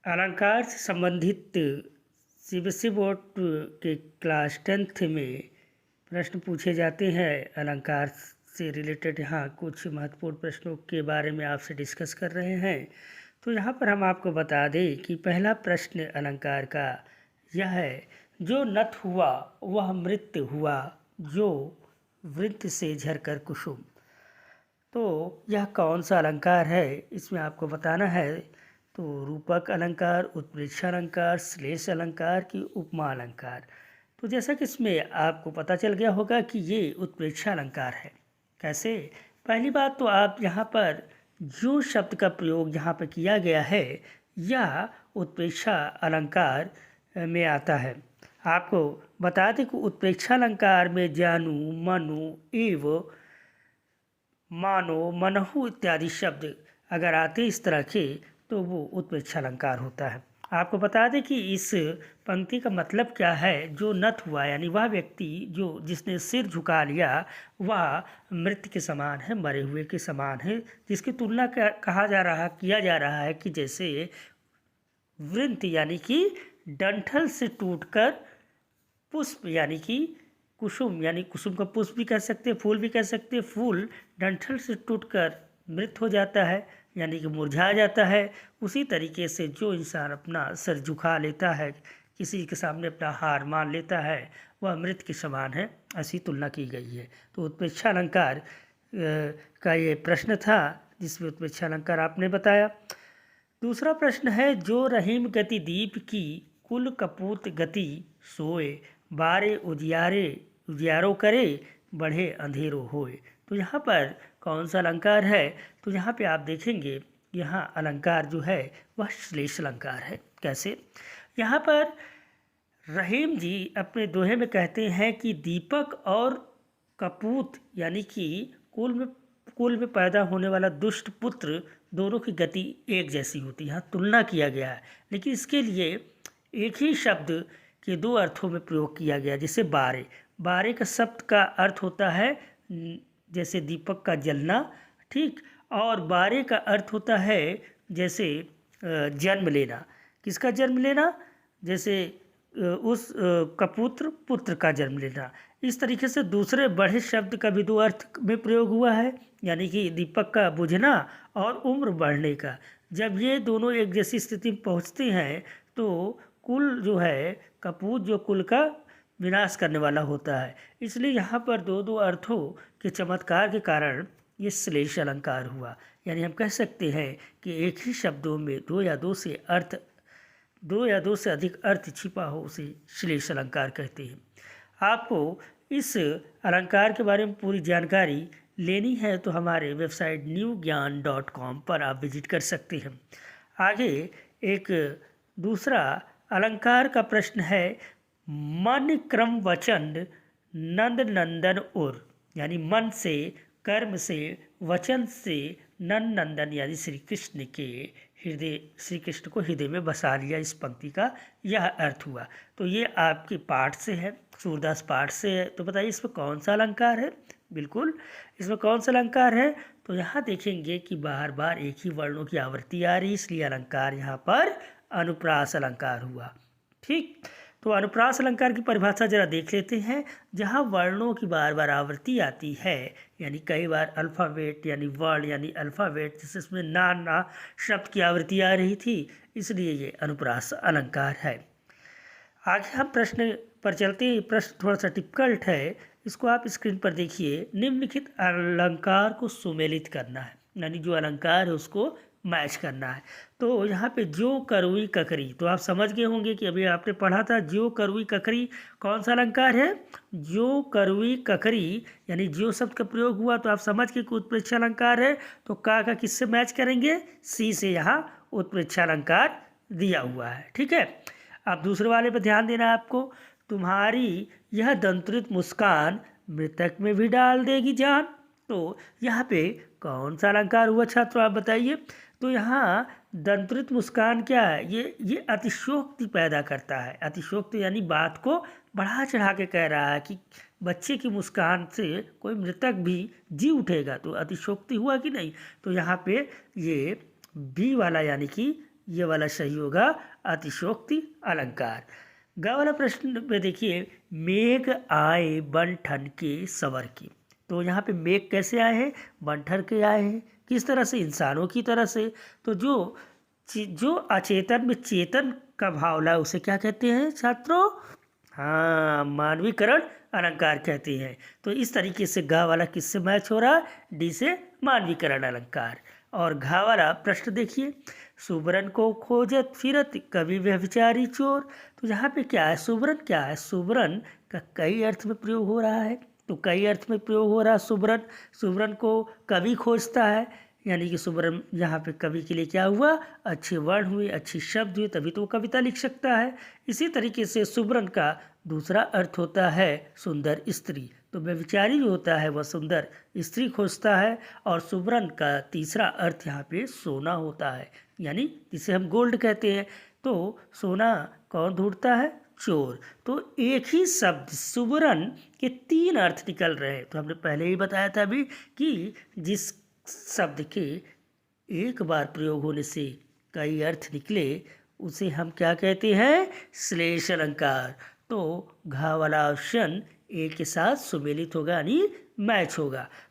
अलंकार से संबंधित सीबीएसई बोर्ड के क्लास 10th में प्रश्न पूछे जाते हैं। अलंकार से रिलेटेड यहाँ कुछ महत्वपूर्ण प्रश्नों के बारे में आपसे डिस्कस कर रहे हैं। तो यहाँ पर हम आपको बता दें कि पहला प्रश्न अलंकार का यह है, जो नत हुआ वह मृत हुआ, जो वृत्त से झरकर कुसुम। तो यह कौन सा अलंकार है, इसमें आपको बताना है। तो रूपक अलंकार, उत्प्रेक्षा अलंकार, श्लेष अलंकार की उपमा अलंकार। तो जैसा कि इसमें आपको पता चल गया होगा कि ये उत्प्रेक्षा अलंकार है। कैसे? पहली बात तो आप यहाँ पर जो शब्द का प्रयोग यहाँ पर किया गया है यह उत्प्रेक्षा अलंकार में आता है। आपको बता दें कि उत्प्रेक्षा अलंकार में जानू, मनु, एव, मानो, मनहु इत्यादि शब्द अगर आते इस तरह के तो वो उत्प्रेक्षा अलंकार होता है। आपको बता दें कि इस पंक्ति का मतलब क्या है। जो नत हुआ यानी वह व्यक्ति जो जिसने सिर झुका लिया वह मृत के समान है, मरे हुए के समान है, जिसकी तुलना किया जा रहा है कि जैसे वृंत यानी कि डंठल से टूटकर पुष्प यानी कि कुसुम, यानी कुसुम का पुष्प भी कह सकते हैं, फूल भी कह सकते हैं। फूल डंठल से टूटकर मृत हो जाता है यानी कि मुरझा जाता है। उसी तरीके से जो इंसान अपना सर झुका लेता है, किसी के सामने अपना हार मान लेता है, वह मृत के समान है, ऐसी तुलना की गई है। तो उत्प्रेक्षा अलंकार का ये प्रश्न था जिसमें उत्प्रेक्षा अलंकार आपने बताया। दूसरा प्रश्न है, जो रहीम गति दीप की कुल कपूत गति सोए, बारे उजियारो करे, बढ़े अंधेरो होए। तो यहाँ पर कौन सा अलंकार है? तो यहाँ पे आप देखेंगे यहाँ अलंकार जो है वह श्लेष अलंकार है। कैसे? यहाँ पर रहीम जी अपने दोहे में कहते हैं कि दीपक और कपूत यानी कि कुल में पैदा होने वाला दुष्ट पुत्र दोनों की गति एक जैसी होती है। यहाँ तुलना किया गया है, लेकिन इसके लिए एक ही शब्द के दो अर्थों में प्रयोग किया गया। जैसे बारे का शब्द का अर्थ होता है जैसे दीपक का जलना, ठीक, और बारे का अर्थ होता है जैसे जन्म लेना। किसका जन्म लेना? जैसे उस कपुत्र पुत्र का जन्म लेना। इस तरीके से दूसरे बढ़े शब्द का भी दो अर्थ में प्रयोग हुआ है, यानी कि दीपक का बुझना और उम्र बढ़ने का। जब ये दोनों एक जैसी स्थिति में पहुँचते हैं तो कुल जो है कपूत जो कुल का विनाश करने वाला होता है। इसलिए यहाँ पर दो दो अर्थों के चमत्कार के कारण ये श्लेष अलंकार हुआ। यानी हम कह सकते हैं कि एक ही शब्दों में दो या दो से अधिक अर्थ छिपा हो उसे श्लेष अलंकार कहते हैं। आपको इस अलंकार के बारे में पूरी जानकारी लेनी है तो हमारे वेबसाइट newgyan.com पर आप विजिट कर सकते हैं। आगे एक दूसरा अलंकार का प्रश्न है, मन क्रम वचन नंद नंदन उर, यानी मन से, कर्म से, वचन से नंद नंदन यानी श्री कृष्ण को हृदय में बसा लिया। इस पंक्ति का यह अर्थ हुआ। तो ये आपके पाठ से है, सूरदास पाठ से है। तो बताइए इसमें कौन सा अलंकार है? बिल्कुल, इसमें कौन सा अलंकार है? तो यहाँ देखेंगे कि बार बार एक ही वर्णों की आवृत्ति आ रही, इसलिए अलंकार यहाँ पर अनुप्रास अलंकार हुआ। ठीक, तो अनुप्रास अलंकार की परिभाषा जरा देख लेते हैं। जहाँ वर्णों की बार बार आवृत्ति आती है, यानी कई बार अल्फ़ाबेट यानी वर्ड यानी अल्फ़ाबेट, जैसे इसमें ना शब्द की आवृत्ति आ रही थी, इसलिए ये अनुप्रास अलंकार है। आगे हम प्रश्न पर चलते हैं। प्रश्न थोड़ा सा डिफिकल्ट है, इसको आप स्क्रीन पर देखिए। निम्नलिखित अलंकार को सुमेलित करना है, यानी जो अलंकार है उसको मैच करना है। तो यहाँ पे जो करुई ककरी, तो आप समझ गए होंगे कि अभी आपने पढ़ा था जो करुई ककरी कौन सा अलंकार है? जो करुई ककरी यानी जो शब्द का प्रयोग हुआ तो आप समझ के कि उत्प्रेक्षा अलंकार है। तो का किससे मैच करेंगे? सी से यहाँ उत्प्रेक्षा अलंकार दिया हुआ है। ठीक है, अब दूसरे वाले पर ध्यान देना है आपको। तुम्हारी यह दंत्रित मुस्कान मृतक में भी डाल देगी जान। तो यहाँ पे कौन सा अलंकार हुआ छात्र, आप बताइए। तो यहाँ दंत्रित मुस्कान क्या है? ये अतिशयोक्ति पैदा करता है। अतिशयोक्ति यानी बात को बढ़ा चढ़ा के कह रहा है कि बच्चे की मुस्कान से कोई मृतक भी जी उठेगा। तो अतिशयोक्ति हुआ कि नहीं? तो यहाँ पे ये बी वाला यानी कि ये वाला सही होगा अतिशयोक्ति अलंकार। ग वाला प्रश्न में देखिए, मेघ आए बन ठन के सवर की। तो यहाँ पे मेघ कैसे आए हैं? बन ठन के आए हैं। किस तरह से? इंसानों की तरह से। तो जो अचेतन में चेतन का भाव ला उसे क्या कहते हैं छात्रों? हाँ, मानवीकरण अलंकार कहते हैं। तो इस तरीके से ग वाला किससे मैच हो रहा है? डी से मानवीकरण अलंकार। और घा वाला प्रश्न देखिए, सुबरन को खोजत फिरत कवि व्यभिचारी चोर। तो यहाँ पे क्या है? सुबरन क्या है? सुबरन का कई अर्थ में प्रयोग हो रहा है। तो कई अर्थ में प्रयोग हो रहा है सुबरन। सुबरन को कवि खोजता है, यानी कि सुबरन यहाँ पे कवि के लिए क्या हुआ? अच्छे वर्ण हुए, अच्छे शब्द हुए, तभी तो वो कविता लिख सकता है। इसी तरीके से सुबरन का दूसरा अर्थ होता है सुंदर स्त्री। तो व्यभिचारी जो होता है वह सुंदर स्त्री खोजता है। और सुबरन का तीसरा अर्थ यहाँ पे सोना होता है, यानी जिसे हम गोल्ड कहते हैं। तो सोना कौन ढूंढता है? चोर। तो एक ही शब्द सुबरन के 3 अर्थ निकल रहे हैं। तो हमने पहले ही बताया था अभी कि जिस शब्द के एक बार प्रयोग होने से कई अर्थ निकले उसे हम क्या कहते हैं? श्लेष अलंकार। तो घा वाला ऑप्शन ए के साथ सुमेलित होगा, यानी मैच होगा।